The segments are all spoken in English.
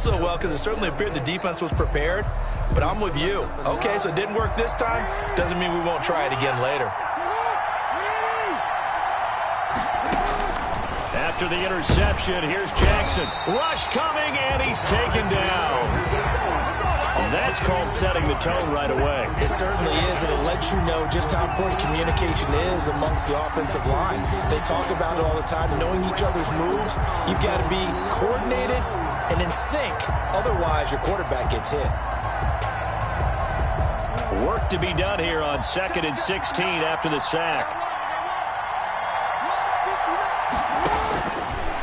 so well because it certainly appeared the defense was prepared, but I'm with you. Okay, so it didn't work this time. Doesn't mean we won't try it again later. After the interception, here's Jackson. Rush coming, and he's taken down. That's called setting the tone right away. It certainly is, and it lets you know just how important communication is amongst the offensive line. They talk about it all the time, knowing each other's moves. You've got to be coordinated and in sync. Otherwise, your quarterback gets hit. Work to be done here on 2nd and 16 after the sack.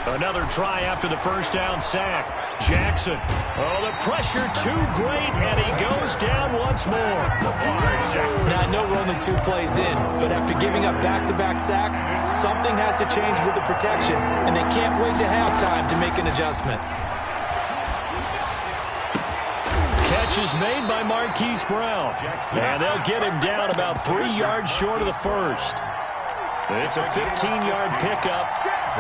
Another try after the first down sack. Jackson. Oh, the pressure too great, and he goes down once more. Now, I know we're only 2 plays in, but after giving up back-to-back sacks, something has to change with the protection, and they can't wait to halftime to make an adjustment. Catch is made by Marquise Brown, and they'll get him down about 3 yards short of the first. It's a 15-yard pickup,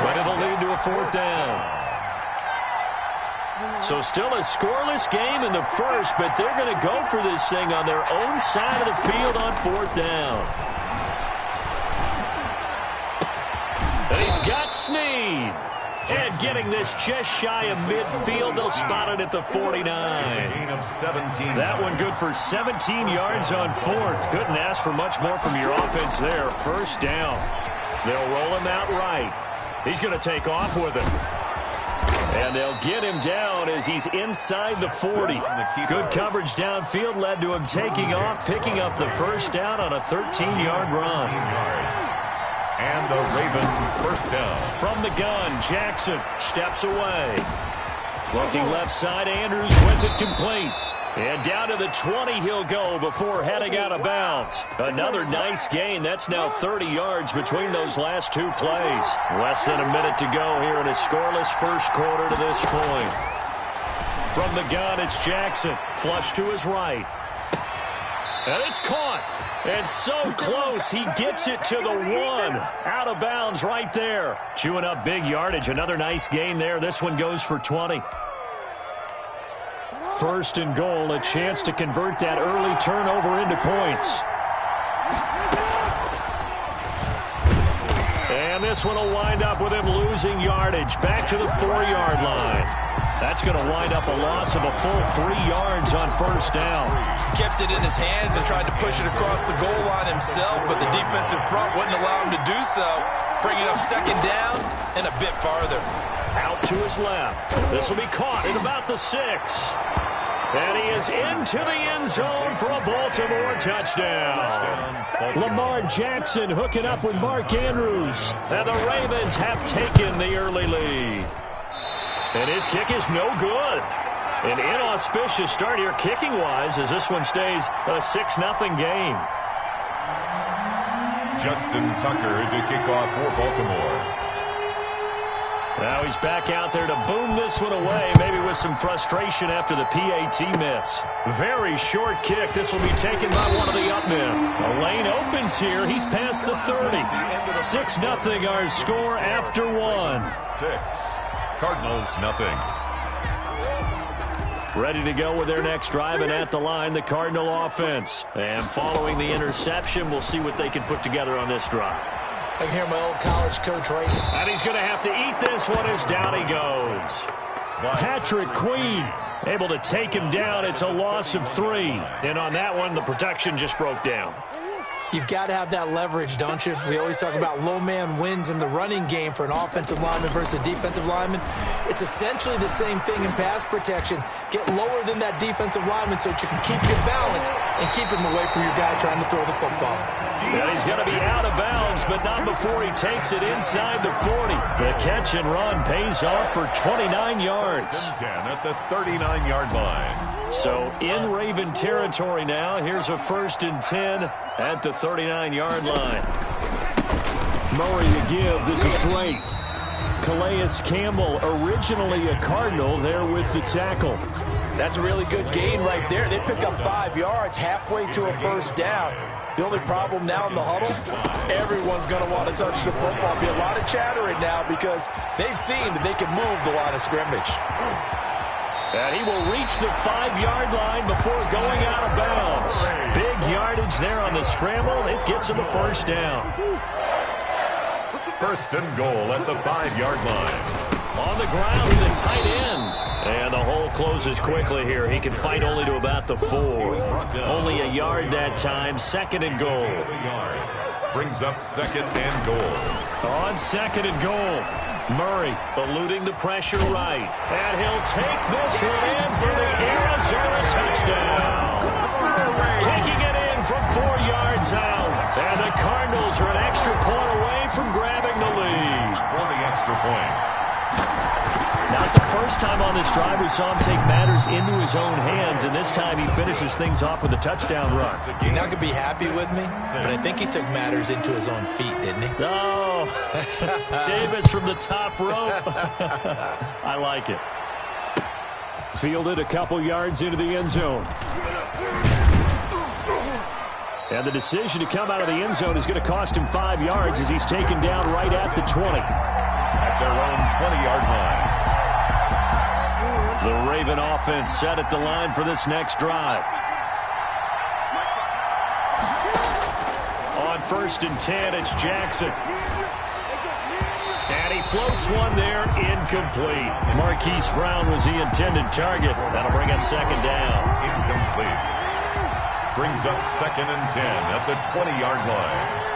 but it'll lead to a 4th down. So still a scoreless game in the first, but they're going to go for this thing on their own side of the field on 4th down. And he's got Snead. And getting this just shy of midfield, they'll spot it at the 49. That one good for 17 yards on 4th. Couldn't ask for much more from your offense there. 1st down. They'll roll him out right. He's going to take off with it. And they'll get him down as he's inside the 40. Good coverage downfield led to him taking off, picking up the 1st down on a 13-yard run. And the Raven 1st down. From the gun, Jackson steps away. Looking left side, Andrews with it complete. And down to the 20 he'll go before heading out of bounds. Another nice gain. That's now 30 yards between those last 2 plays. Less than a minute to go here in a scoreless first quarter to this point. From the gun, it's Jackson. Flush to his right. And it's caught. And so close, he gets it to the 1. Out of bounds right there. Chewing up big yardage. Another nice gain there. This one goes for 20. 1st and goal, a chance to convert that early turnover into points. And this one will wind up with him losing yardage back to the 4-yard line. That's going to wind up a loss of a full 3 yards on 1st down. He kept it in his hands and tried to push it across the goal line himself, but the defensive front wouldn't allow him to do so, bringing up 2nd down and a bit farther. Out to his left. This will be caught at about the 6. And he is into the end zone for a Baltimore touchdown. Lamar Jackson hooking up with Mark Andrews. And the Ravens have taken the early lead. And his kick is no good. An inauspicious start here kicking-wise as this one stays a 6-0 game. Justin Tucker to kick off for Baltimore. Now he's back out there to boom this one away, maybe with some frustration after the PAT miss. Very short kick. This will be taken by one of the up men. The lane opens here. He's past the 30. 6-0 our score after 1. 6. Cardinals nothing. Ready to go with their next drive, and at the line, the Cardinal offense. And following the interception, we'll see what they can put together on this drive. I can hear my old college coach right here. And he's going to have to eat this one as down he goes. Patrick Queen able to take him down. It's a loss of 3. And on that one, the protection just broke down. You've got to have that leverage, don't you? We always talk about low man wins in the running game for an offensive lineman versus a defensive lineman. It's essentially the same thing in pass protection. Get lower than that defensive lineman so that you can keep your balance and keep him away from your guy trying to throw the football. And he's going to be out of bounds, but not before he takes it inside the 40. The catch and run pays off for 29 yards. 10 at the 39-yard line. So in Raven territory now. Here's a 1st and 10 at the 39-yard line. Murray to give. This is Drake. Calais Campbell, originally a Cardinal, there with the tackle. That's a really good gain right there. They pick up 5 yards halfway to a 1st down. The only problem now in the huddle, everyone's going to want to touch the football. Be a lot of chattering now because they've seen that they can move the line of scrimmage. And he will reach the 5-yard line before going out of bounds. Big yardage there on the scramble. It gets him a first down. First and goal at the 5-yard line. On the ground to the tight end. And the hole closes quickly here. He can fight only to about the 4. Only a yard that time. Second and goal. Brings up second and goal. On second and goal, Murray eluding the pressure right. And he'll take this one in for the Arizona touchdown. Taking it in from 4 yards out. And the Cardinals are an extra point away from grabbing the lead. For the extra point. Not the first time on this drive we saw him take matters into his own hands, and this time he finishes things off with a touchdown run. You're not going to be happy with me, but I think he took matters into his own feet, didn't he? Oh, Davis from the top rope. I like it. Fielded a couple yards into the end zone. And the decision to come out of the end zone is going to cost him 5 yards as he's taken down right at the 20. At their own 20-yard line. The Raven offense set at the line for this next drive. On first and 10, it's Jackson. And he floats one there, incomplete. Marquise Brown was the intended target. That'll bring up second down. Incomplete. Brings up second and 10 at the 20-yard line.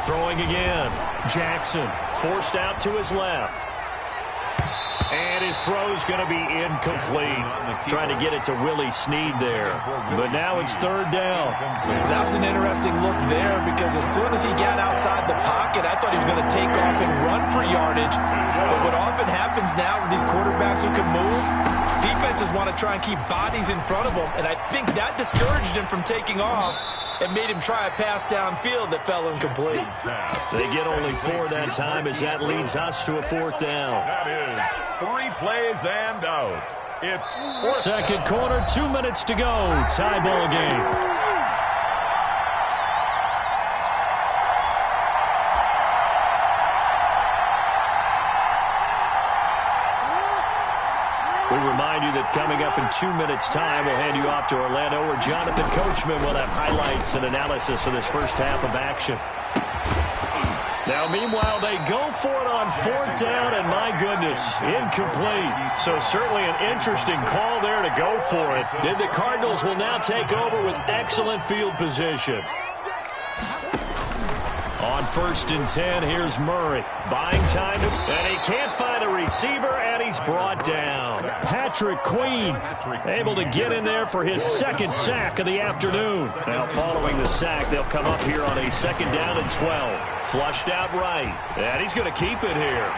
Throwing again. Jackson forced out to his left. And his throw's going to be incomplete. Trying to get it to Willie Snead there. But now it's third down. That was an interesting look there because as soon as he got outside the pocket, I thought he was going to take off and run for yardage. But what often happens now with these quarterbacks who can move, defenses want to try and keep bodies in front of them. And I think that discouraged him from taking off. It made him try a pass downfield that fell incomplete. They get only 4 that time as that leads us to a fourth down. That is 3 plays and out. It's second quarter, 2 minutes to go. Tie ball game. We remind you that coming up in 2 minutes' time, we'll hand you off to Orlando, where Jonathan Coachman will have highlights and analysis of this first half of action. Now, meanwhile, they go for it on fourth down, and my goodness, incomplete. So certainly an interesting call there to go for it. Then the Cardinals will now take over with excellent field position. On first and 10, here's Murray. Buying time, and he can't find a receiver, and he's brought down. Patrick Queen able to get in there for his second sack of the afternoon. Now following the sack, they'll come up here on a second down and 12. Flushed out right, and he's going to keep it here.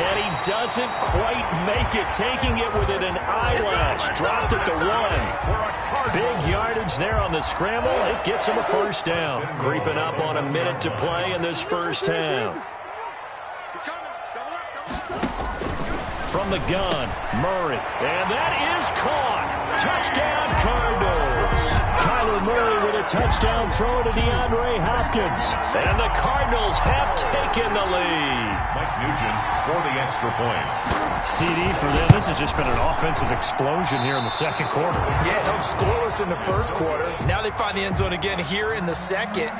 And he doesn't quite make it, taking it within an eyelash. Dropped at the 1. Big yardage there on the scramble. It gets him a first down. Creeping up on a minute to play in this first half. From the gun, Murray. And that is caught. Touchdown, Cardinals. Kyler Murray with a touchdown throw to DeAndre Hopkins. And the Cardinals have taken the lead. Mike Nugent for the extra point. CD for them. This has just been an offensive explosion here in the second quarter. Yeah, held scoreless in the first quarter. Now they find the end zone again here in the second.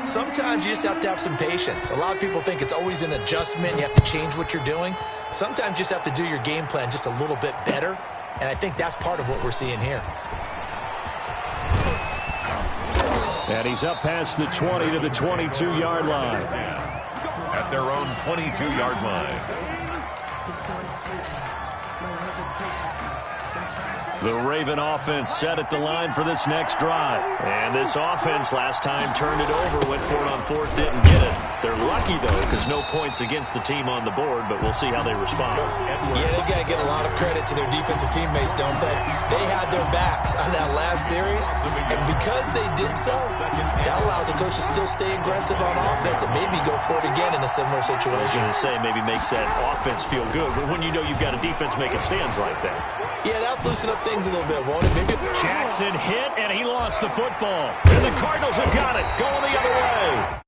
Sometimes you just have to have some patience. A lot of people think it's always an adjustment. You have to change what you're doing. Sometimes you just have to do your game plan just a little bit better. And I think that's part of what we're seeing here. And he's up past the 20 to the 22-yard line. At their own 22-yard line. The Raven offense set at the line for this next drive. And this offense last time turned it over, went for it on fourth, didn't get it. They're lucky, though, because no points against the team on the board, but we'll see how they respond. Yeah, they've got to give a lot of credit to their defensive teammates, don't they? They had their backs on that last series, and because they did so, that allows the coach to still stay aggressive on offense and maybe go for it again in a similar situation. I was going to say maybe makes that offense feel good, but when you know you've got a defense making stands like that. Yeah, that'll loosen up things a little bit, won't it? Maybe Jackson hit, and he lost the football. And the Cardinals have got it, going the other way.